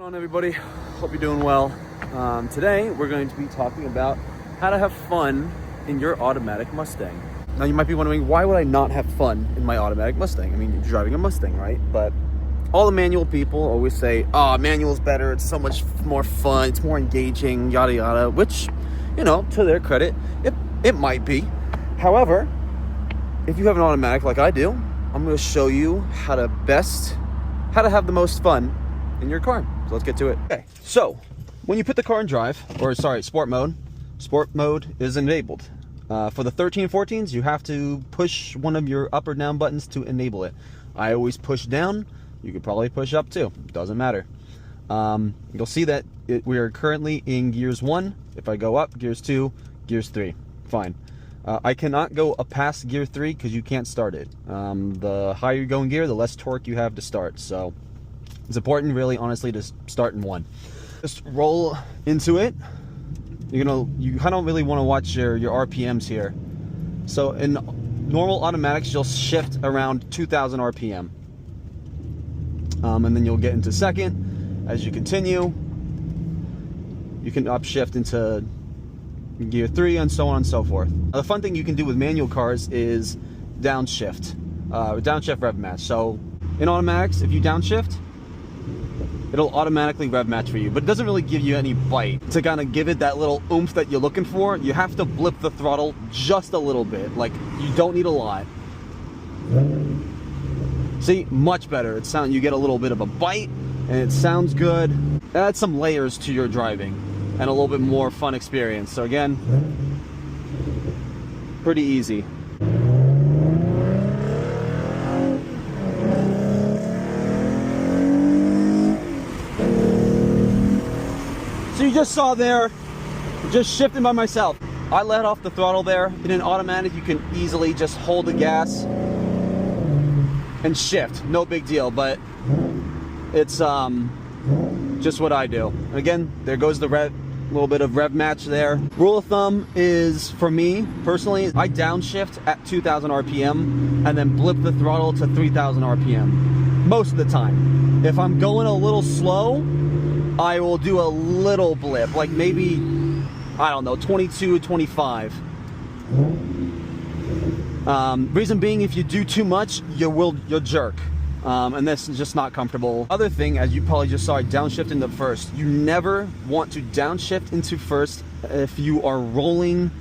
What's going on, everybody? Hope you're doing well. Today we're going to be talking about how to have fun in your automatic Mustang. Now you might be wondering, why would I not have fun in my automatic Mustang? I mean, you're driving a Mustang, right? But all the manual people always say, oh, manual's better, it's so much more fun, it's more engaging, yada yada, which, you know, to their credit, it might be. However, if you have an automatic like I do, I'm going to show you how to have the most fun in your car. So let's get to it. Okay, so when you put the car in drive, or sorry, sport mode is enabled. For the 1314s, you have to push one of your up or down buttons to enable it. I always push down. You could probably push up too. Doesn't matter. You'll see that we are currently in gears 1. If I go up, gears 2, gears 3. Fine. I cannot go past gear 3 because you can't start it. The higher you go in gear, the less torque you have to start. So it's important, really, honestly, to start in 1. Just roll into it. You kind of really want to watch your RPMs here. So in normal automatics, you'll shift around 2,000 RPM. And then you'll get into second. As you continue, you can upshift into gear 3 and so on and so forth. Now, the fun thing you can do with manual cars is downshift. Downshift rev match. So in automatics, if you downshift, it'll automatically rev match for you, but it doesn't really give you any bite. To kind of give it that little oomph that you're looking for, you have to blip the throttle just a little bit. Like, you don't need a lot. See, much better. You get a little bit of a bite, and it sounds good. Add some layers to your driving, and a little bit more fun experience. So again, pretty easy. So you just saw there, just shifting by myself. I let off the throttle there. In an automatic, you can easily just hold the gas and shift. No big deal, but it's just what I do. And again, there goes the little bit of rev match there. Rule of thumb is, for me personally, I downshift at 2,000 RPM and then blip the throttle to 3,000 RPM most of the time. If I'm going a little slow, I will do a little blip, like maybe, I don't know, 22, 25. Reason being, if you do too much, you'll jerk. And that's just not comfortable. Other thing, as you probably just saw, I downshift into first. You never want to downshift into first if you are rolling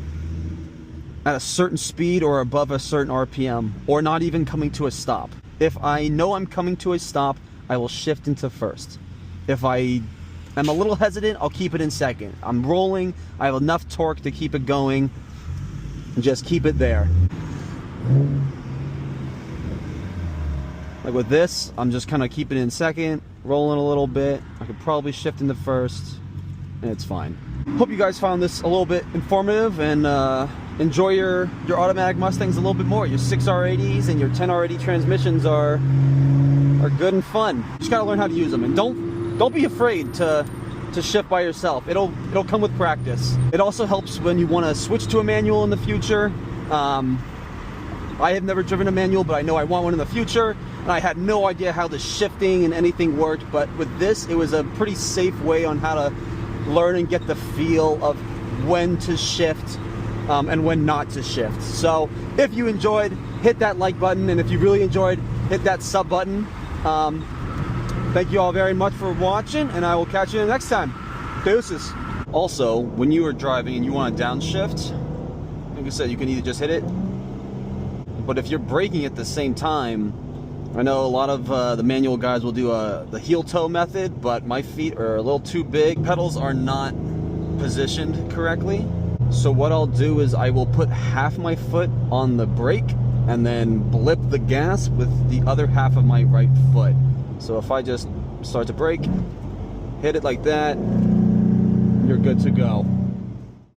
at a certain speed or above a certain RPM, or not even coming to a stop. If I know I'm coming to a stop, I will shift into first. If I'm a little hesitant, I'll keep it in second. I'm rolling, I have enough torque to keep it going, and just keep it there. Like with this, I'm just kind of keeping it in second, rolling a little bit. I could probably shift into first, and it's fine. Hope you guys found this a little bit informative and enjoy your automatic Mustangs a little bit more. Your 6R80s and your 10R80 transmissions are good and fun. You just gotta learn how to use them, and don't be afraid to shift by yourself. It'll come with practice. It also helps when you want to switch to a manual in the future. I have never driven a manual, but I know I want one in the future, and I had no idea how the shifting and anything worked, but with this, it was a pretty safe way on how to learn and get the feel of when to shift and when not to shift. So if you enjoyed, hit that like button, and if you really enjoyed, hit that sub button. Thank you all very much for watching, and I will catch you next time. Deuces. Also, when you are driving and you want to downshift, like I said, you can either just hit it, but if you're braking at the same time, I know a lot of the manual guys will do the heel toe method, but my feet are a little too big. Pedals are not positioned correctly. So what I'll do is I will put half my foot on the brake and then blip the gas with the other half of my right foot. So if I just start to brake, hit it like that, you're good to go.